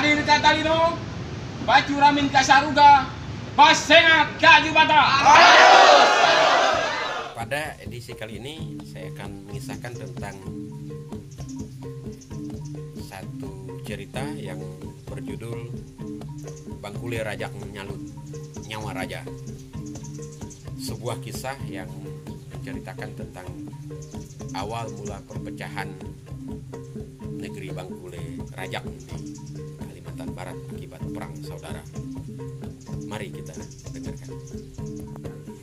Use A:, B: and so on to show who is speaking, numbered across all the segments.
A: hadir katalino, bacuramin kasaruga, basengat kajubata.
B: Pada edisi kali ini saya akan mengisahkan tentang satu cerita yang berjudul Bangkule Rajak Nyalut Nyawa Raja. Sebuah kisah yang menceritakan tentang awal mula perpecahan negeri Bangkule Rajak di Kalimantan Barat akibat perang saudara. Mari kita dengarkan.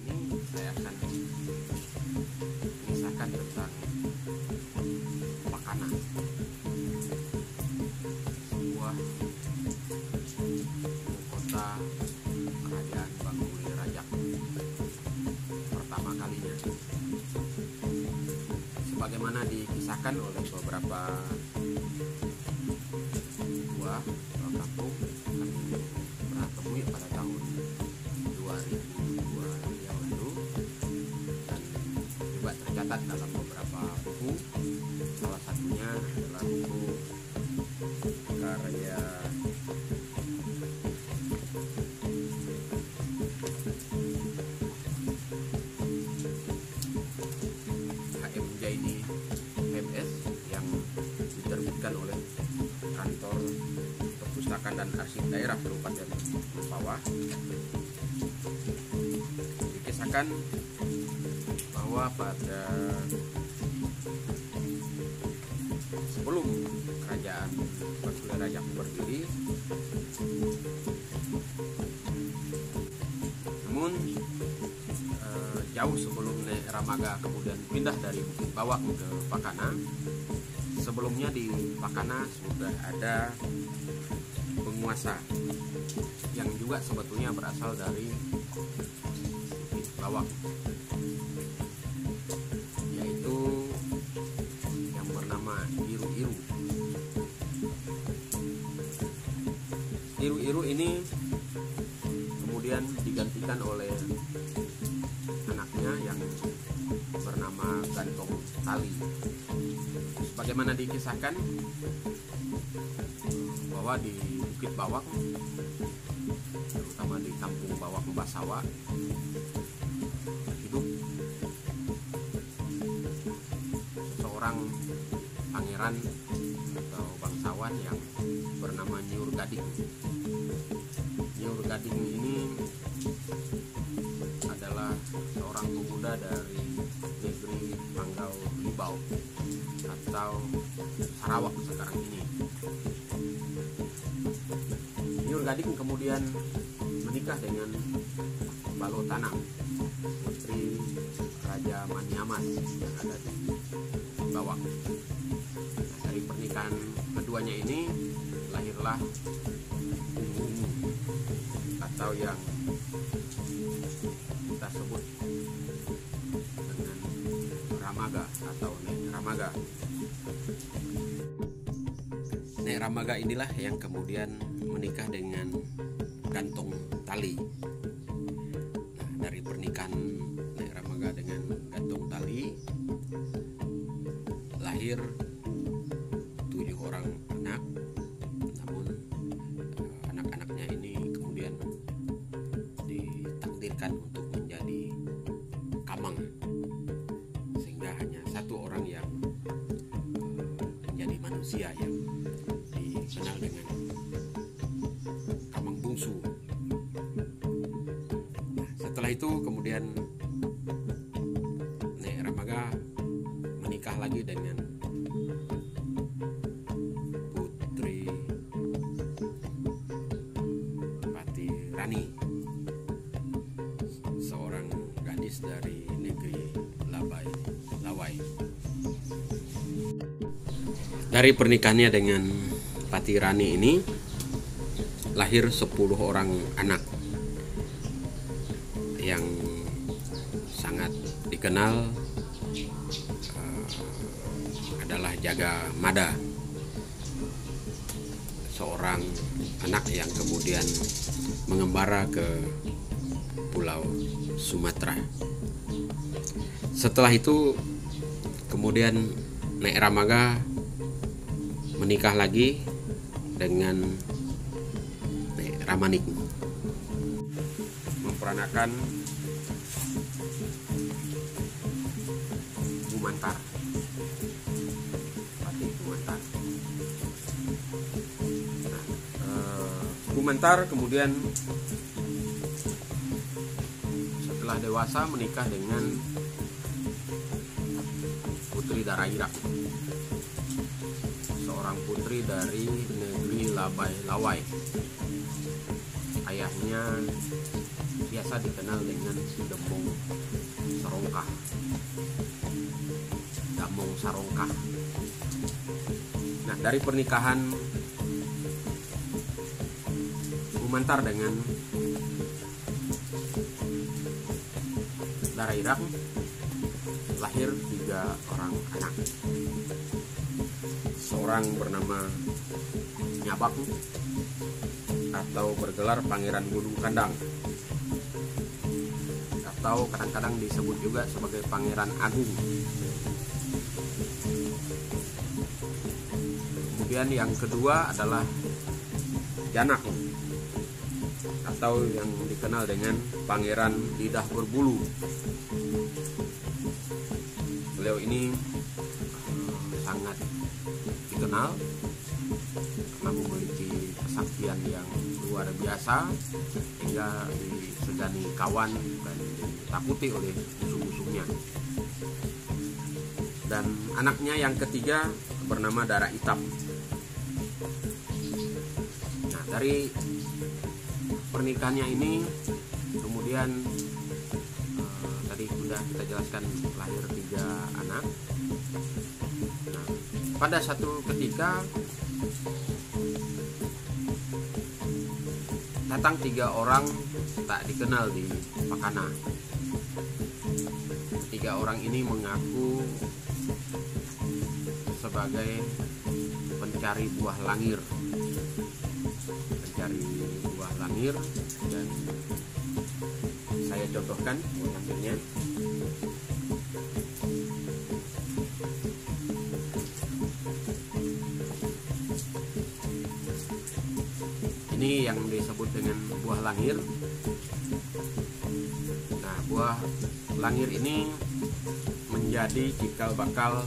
B: Ini saya akan mengisahkan tentang Pakana, sebuah kota kerajaan Bangkule Rajak pertama kalinya. Sebagaimana dikisahkan oleh beberapa kampung kami pernah temui pada tahun 2002 yang lalu, dan juga tercatat dalam beberapa buku. Salah satunya adalah buku karya HM Jaidi MS yang diterbitkan oleh Kantor Perpustakaan dan Arsip Daerah Kabupaten Mempawah. Dikisahkan bahwa pada sebelum kerajaan Bangkule Rajak berdiri, namun jauh sebelum Nek Ramaga kemudian pindah dari Bukit Bawak ke Pakana, sebelumnya di Pakana sudah ada penguasa yang juga sebetulnya berasal dari Bukit Bawak, yaitu yang bernama Iru-Iru. Iru-Iru ini kemudian digantikan oleh anaknya yang bernama Gantong Tali. Bagaimana dikisahkan bahwa di Bukit Bawak, terutama di kampung Bawak Basawa, hidup seseorang pangeran atau bangsawan yang bernama Nyur Gading. Nyur Gading ini adalah seorang pemuda dari negeri Manggau Libau atau Sarawak sekarang ini. Nyur Gading kemudian menikah dengan Balotanang, putri Raja Maniamas yang ada di Bawak. Nah, dari pernikahan keduanya ini lahirlah Ungu atau yang kita sebut dengan Ramaga atau Nek Ramaga. Nek Ramaga inilah yang kemudian menikah dengan Gantong Tali. Nah, dari pernikahan Nek Ramaga dengan Gantong Tali lahir 7 orang anak. Namun anak-anaknya ini kemudian ditakdirkan untuk menjadi kamang, sehingga hanya satu orang yang menjadi manusia yang dikenal dengan kamang bungsu. Nah, setelah itu kemudian Nek Ramaga menikah lagi dengan putri Pati Rani, seorang gadis dari negeri Lawai. Dari pernikahannya dengan Pati Rani ini lahir 10 orang anak yang sangat dikenal adalah Jaga Mada, seorang anak yang kemudian mengembara ke Pulau Sumatera. Setelah itu kemudian Nek Ramaga menikah lagi dengan Ramanik memperanakan Gumantar, Patih Gumantar. Nah, Gumantar kemudian setelah dewasa menikah dengan Putri Darairak, seorang putri dari negeri Lawai. Ayahnya biasa dikenal dengan Damong Sarongkah. Damong Sarongkah. Nah, dari pernikahan Gumantar dengan Darairak lahir 3 orang anak. Seorang bernama Nyabak atau bergelar Pangeran Gunung Kandang, atau kadang-kadang disebut juga sebagai Pangeran Agung. Kemudian yang kedua adalah Janak atau yang dikenal dengan Pangeran Lidah Berbulu. Beliau ini sangat dikenal karena memiliki kesaktian yang luar biasa hingga disegani kawan dan ditakuti oleh musuh-musuhnya. Dan anaknya yang ketiga bernama Dara Itap. Nah, dari pernikahannya ini kemudian tadi sudah kita jelaskan lahir 3 anak. Nah, pada satu ketika datang 3 orang tak dikenal di Pakana. 3 orang ini mengaku sebagai pencari buah langir. Pencari buah langir, dan saya contohkan buah langirnya. Ini yang disebut dengan buah langir. Nah, buah langir ini menjadi cikal bakal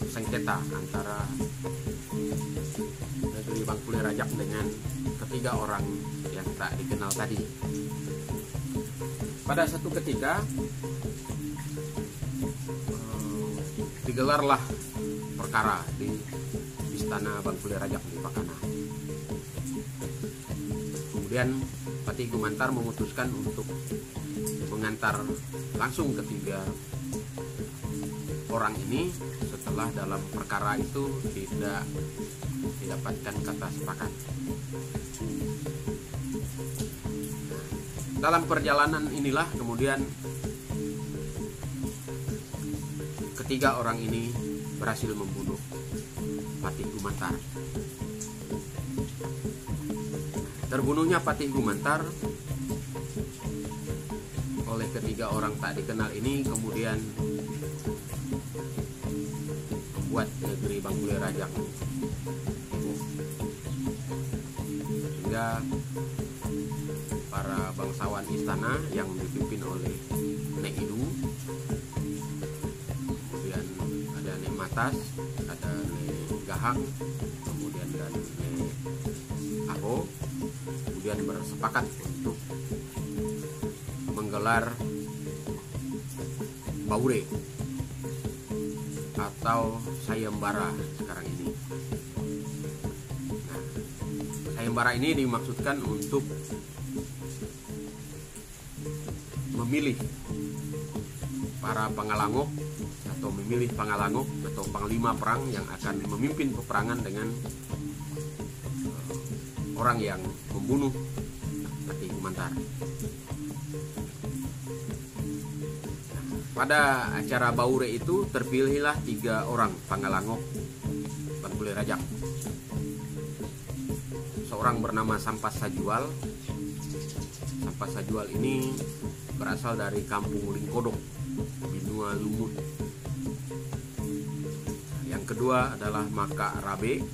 B: sengketa antara negeri Bangkuli Rajak dengan ketiga orang yang tak dikenal tadi. Pada satu ketika digelarlah perkara di Istana Bangkuli Rajak di Pakana. Kemudian Patih Gumantar memutuskan untuk mengantar langsung ketiga orang ini setelah dalam perkara itu tidak didapatkan kata sepakat. Dalam perjalanan inilah kemudian ketiga orang ini berhasil membunuh Patih Gumantar. Terbunuhnya Patih Gumantar oleh ketiga orang tak dikenal ini kemudian membuat negeri Bangkuli Rajak heboh, sehingga para bangsawan istana yang dipimpin oleh Nek Idu, kemudian ada Nek Matas, ada Nek Gahang, kemudian dan Nek Aho, kemudian bersepakat untuk menggelar Baure atau sayembara sekarang ini. Nah, sayembara ini dimaksudkan untuk memilih para pangalangok atau memilih pangalangok atau panglima perang yang akan memimpin peperangan dengan orang yang membunuh Patih Gumantar. Pada acara Baure itu terpilihlah 3 orang pangalangok Bangkuli Rajak. Seorang bernama Sampas Sajual. Sampas Sajual ini berasal dari kampung Lingkodok, Binua Lumut. Yang kedua adalah Maka Rabe.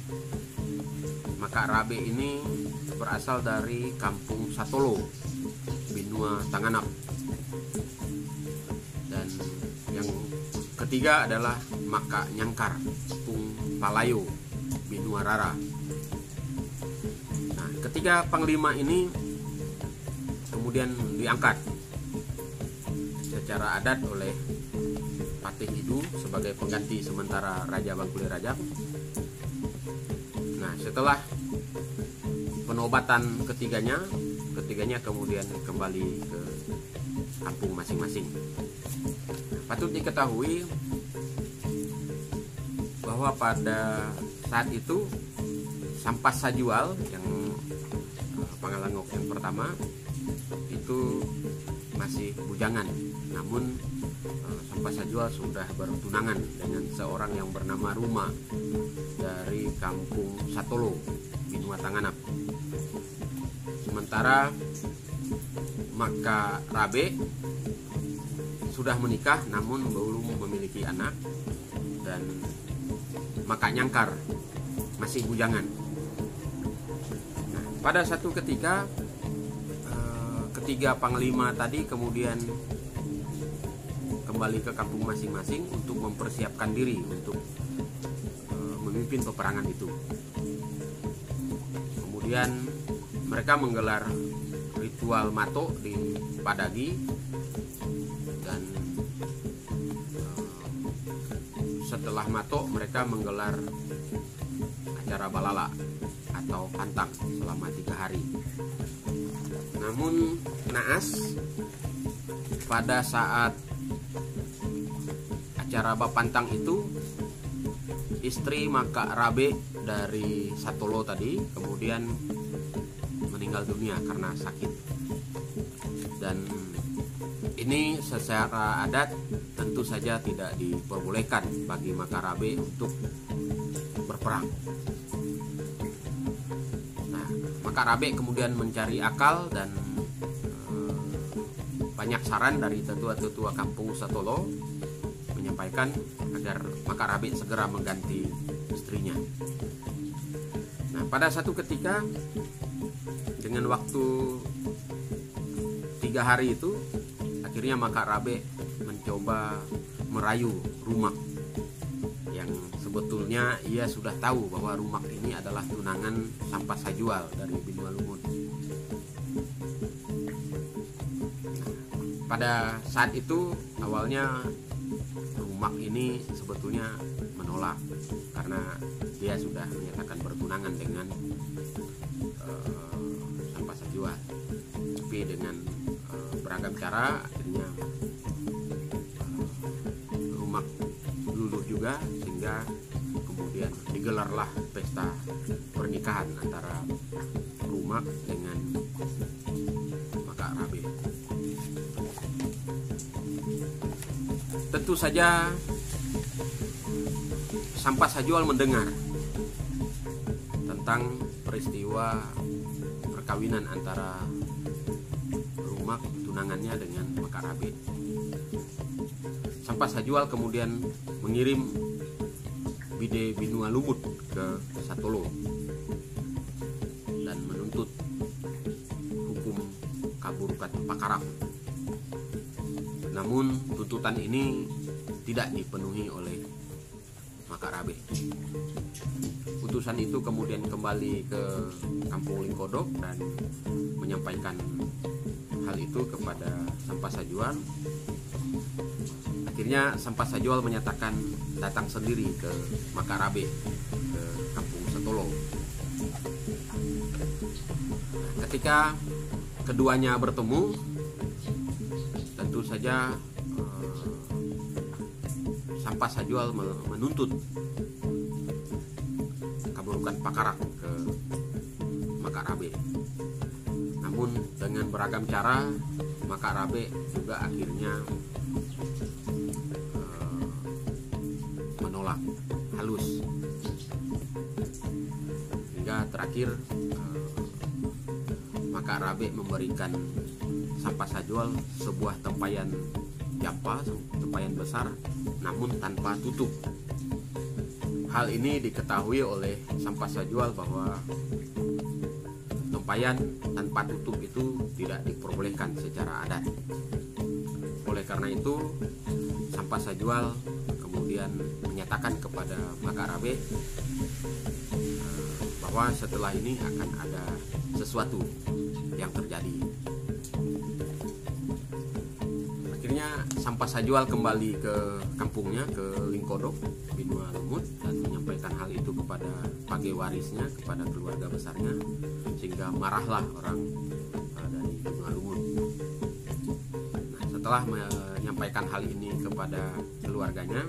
B: Maka Rabe ini berasal dari Kampung Satolo, Binua Tanganap. Dan yang ketiga adalah Maka Nyangkar, Pung Palayo, Binua Rara. Nah, ketiga panglima ini kemudian diangkat secara adat oleh Patih Idu sebagai pengganti sementara Raja Bangkuli Rajab. Nah, setelah penobatan ketiganya kemudian kembali ke kampung masing-masing. Patut diketahui bahwa pada saat itu Sampas Sajual yang Pangalangok yang pertama itu masih bujangan, namun Sampas Sajual sudah bertunangan dengan seorang yang bernama Ruma dari Kampung Satolo, Binua Tanganap. Sementara Maka Rabe sudah menikah namun belum memiliki anak, dan Maka Nyangkar masih bujangan. Nah, pada satu ketika ketiga panglima tadi kemudian kembali ke kampung masing-masing untuk mempersiapkan diri untuk memimpin peperangan itu. Kemudian mereka menggelar ritual mato di Padagi, dan setelah mato mereka menggelar acara balala atau pantang selama 3 hari. Namun naas, pada saat acara bapantang itu istri Maka Rabe dari Satolo tadi kemudian meninggal dunia karena sakit. Dan ini secara adat tentu saja tidak diperbolehkan bagi Maka Rabe untuk berperang. Nah, Maka Rabe kemudian mencari akal dan banyak saran dari tetua-tetua kampung Satolo menyampaikan agar Maka Rabe segera mengganti istrinya. Nah, pada satu ketika dengan waktu 3 hari itu akhirnya Maka Rabe mencoba merayu Rumak, yang sebetulnya ia sudah tahu bahwa Rumak ini adalah tunangan Sampas Sajual dari Binua Lumut. Pada saat itu awalnya Rumak ini sebetulnya menolak karena dia sudah menyatakan bertunangan dengan Sampas Sajual. Tapi dengan beragam cara akhirnya Rumak luluh juga, sehingga kemudian digelarlah pesta pernikahan antara Rumak dengan Maka Rabe. Tentu saja Sampas Sajual mendengar tentang peristiwa perkawinan antara Rumak tunangannya dengan Maka Rabe. Sampas Sajual kemudian mengirim Bide Binua Lumut ke Satolo dan menuntut hukum kaburukan Pakarak. Namun tuntutan ini tidak dipenuhi oleh Maka Rabe. Utusan itu kemudian kembali ke Kampung Lingkodok dan menyampaikan hal itu kepada Sampas Sajual. Akhirnya Sampas Sajual menyatakan datang sendiri ke Maka Rabe ke Kampung Satolo. Ketika keduanya bertemu, tentu saja Sampas Sajual menuntut kaburukan Pakarak ke Maka Rabe. Namun dengan beragam cara Maka Rabe juga akhirnya menolak halus, hingga terakhir Maka Rabe memberikan Sampas Sajual sebuah tempayan jampa, tempayan besar namun tanpa tutup. Hal ini diketahui oleh Sampas Sajual bahwa Tempayan tanpa tutup itu tidak diperbolehkan secara adat. Oleh karena itu, Sampah Sajual kemudian menyatakan kepada Maka Rabe bahwa setelah ini akan ada sesuatu yang terjadi. Akhirnya Sampah Sajual kembali ke kampungnya, ke Lingkodok, Binua Lumut, dan menyampaikan hal itu kepada page warisnya, kepada keluarga besarnya, sehingga marahlah orang dari Binua Lumut. Nah, setelah menyampaikan hal ini kepada keluarganya,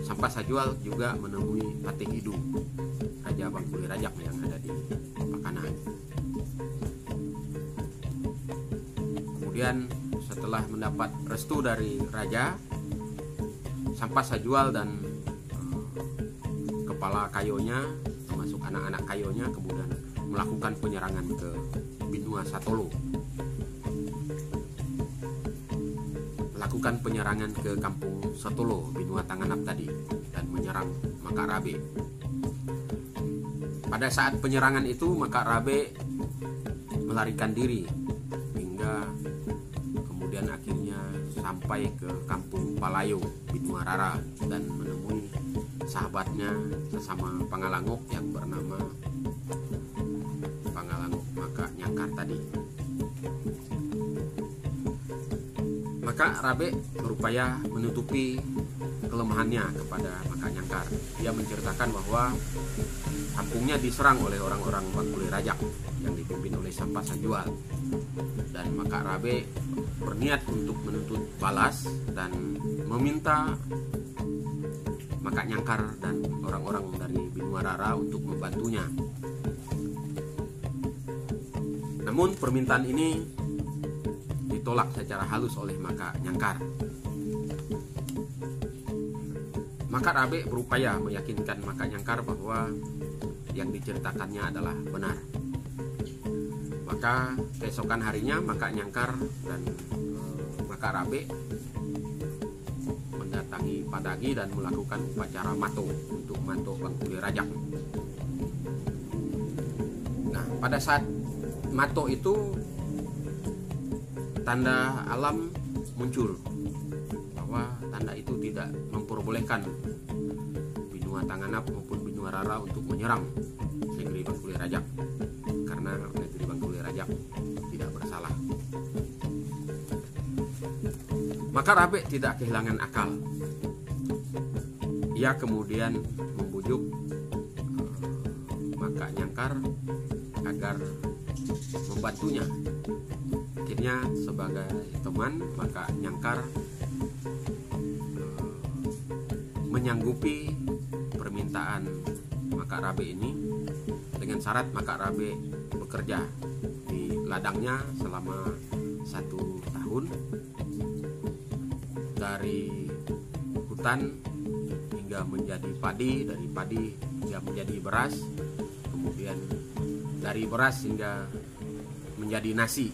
B: Sampah Sajual juga menemui Patih Hidung, Raja Bangkuli Rajak yang ada di Pakana. Kemudian setelah mendapat restu dari raja, Sampah Sajual dan kepala kayonya, termasuk anak-anak kayonya, kemudian melakukan penyerangan ke Binua Satolo, melakukan penyerangan ke kampung Satolo, Binua Tanganap tadi, dan menyerang Maka Rabe. Pada saat penyerangan itu, Maka Rabe melarikan diri hingga kemudian akhirnya sampai ke kampung Palayo, Binua Rara, dan menemui sahabatnya sesama Pangalangok yang bernama Pangalangok Maka Nyangkar tadi. Maka Rabe berupaya menutupi kelemahannya kepada Maka Nyangkar. Dia menceritakan bahwa kampungnya diserang oleh orang-orang Bangkuli Rajak yang dipimpin oleh Sampah Sajual, dan Maka Rabe berniat untuk menuntut balas dan meminta Maka Nyangkar dan orang-orang dari Binua Rara untuk membantunya. Namun permintaan ini ditolak secara halus oleh Maka Nyangkar. Maka Rabe berupaya meyakinkan Maka Nyangkar bahwa yang diceritakannya adalah benar. Maka keesokan harinya Maka Nyangkar dan Maka Rabe mendatangi Padagi dan melakukan upacara mato untuk mato Bangkuli Rajak. Nah, pada saat mato itu tanda alam muncul, bahwa tanda itu tidak memperbolehkan Binua Tanganap maupun Binua Rara untuk menyerang negeri Bangkuli Rajak, karena negeri Bangkuli Rajak tidak bersalah. Maka Rabe tidak kehilangan akal. Ia kemudian membujuk Maka Nyangkar agar membantunya. Akhirnya sebagai teman, Maka Nyangkar menyanggupi permintaan Maka Rabe ini dengan syarat Maka Rabe bekerja di ladangnya selama 1 tahun, dari hutan hingga menjadi padi, dari padi hingga menjadi beras, kemudian dari beras hingga menjadi nasi.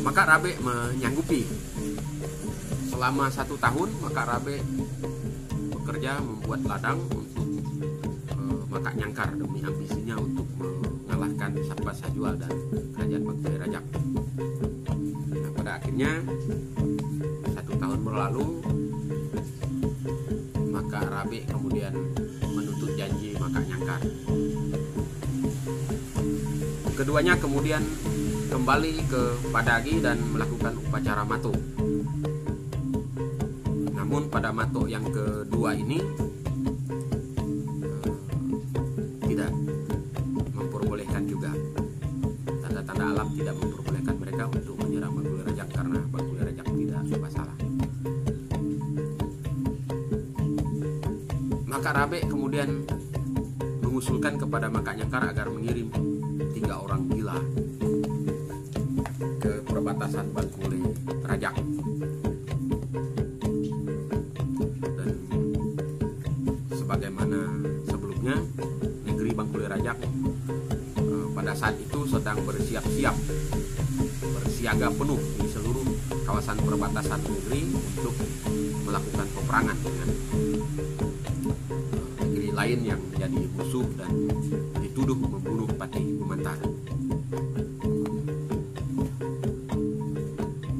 B: Maka Rabe menyanggupi. Selama 1 tahun Maka Rabe bekerja membuat ladang untuk Maka Nyangkar demi ambisinya untuk mengalahkan Sampah Sajual dan kerajaan Bangkuli Rajak. Nah, pada akhirnya 1 tahun berlalu, Maka Rabe kemudian menuntut janji Maka Nyangkar. Keduanya kemudian kembali ke Padagi dan melakukan upacara mato. Namun pada mato yang kedua ini tidak memperbolehkan juga. Tanda-tanda alam tidak memperbolehkan mereka untuk menyerang Bangkuli Rajak karena Bangkuli Rajak tidak bersalah. Maka Rabe kemudian mengusulkan kepada Maka Nyangkar agar mengirim 3 orang gila ke perbatasan Bangkuli Rajak. Dan sebagaimana sebelumnya, negeri Bangkuli Rajak pada saat itu sedang bersiap-siap, bersiaga penuh di seluruh kawasan perbatasan negeri untuk melakukan peperangan dengan negeri lain yang menjadi musuh dan dituduh membunuh Pati Gumantar.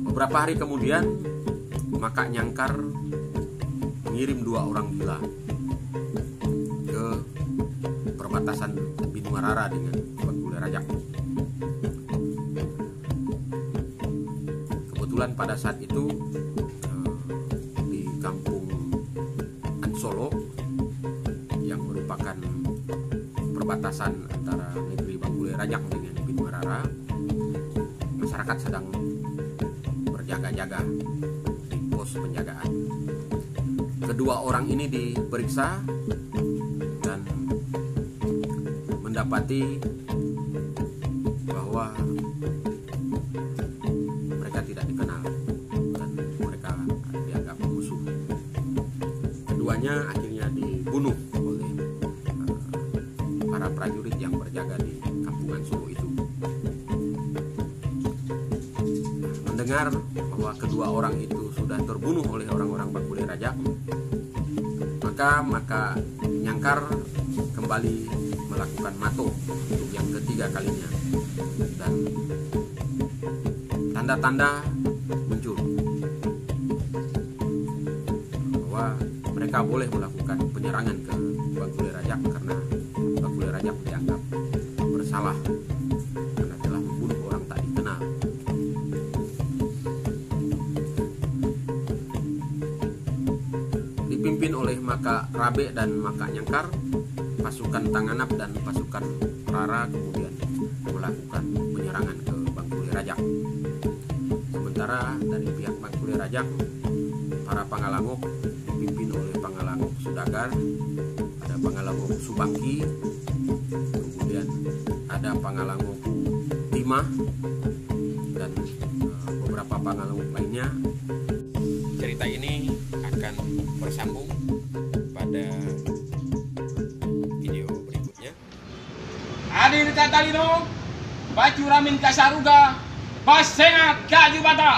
B: Beberapa hari kemudian, Maka Nyangkar mengirim 2 orang gila ke perbatasan Binuarara dengan Bangkule Rajak. Kebetulan pada saat itu di kampung Ansolo yang merupakan perbatasan antara negeri Bangkule Rajak dengan Binuarara, masyarakat sedang berjaga-jaga di pos penjagaan. Kedua orang ini diperiksa dan mendapati bahwa mereka tidak dikenal dan mereka dianggap musuh. Keduanya akhirnya dibunuh oleh para prajurit yang berjaga di kampungan Solo itu. Mendengar bahwa kedua orang itu sudah terbunuh oleh orang-orang Bangkule Rajak, maka Nyangkar kembali melakukan mato untuk yang ketiga kalinya, dan tanda-tanda muncul bahwa mereka boleh melakukan penyerangan ke Bangkule Rajak karena Bangkule Rajak dianggap bersalah karena telah membunuh orang tak dikenal. Dipimpin oleh Maka Rabe dan Maka Nyangkar, pasukan Tanganap dan pasukan Rara kemudian melakukan penyerangan ke Bangkule Rajak. Sementara dari pihak Bangkule Rajak, para Pangalangok dipimpin oleh Pangalangok Sudagar, ada Pangalangok Subangki, kemudian ada Pangalangok Timah, dan beberapa Pangalangok lainnya. Cerita ini akan bersambung pada video berikutnya.
A: Hadir Tatalino, Bacuramin Kasaruga, Basengat Kajubata.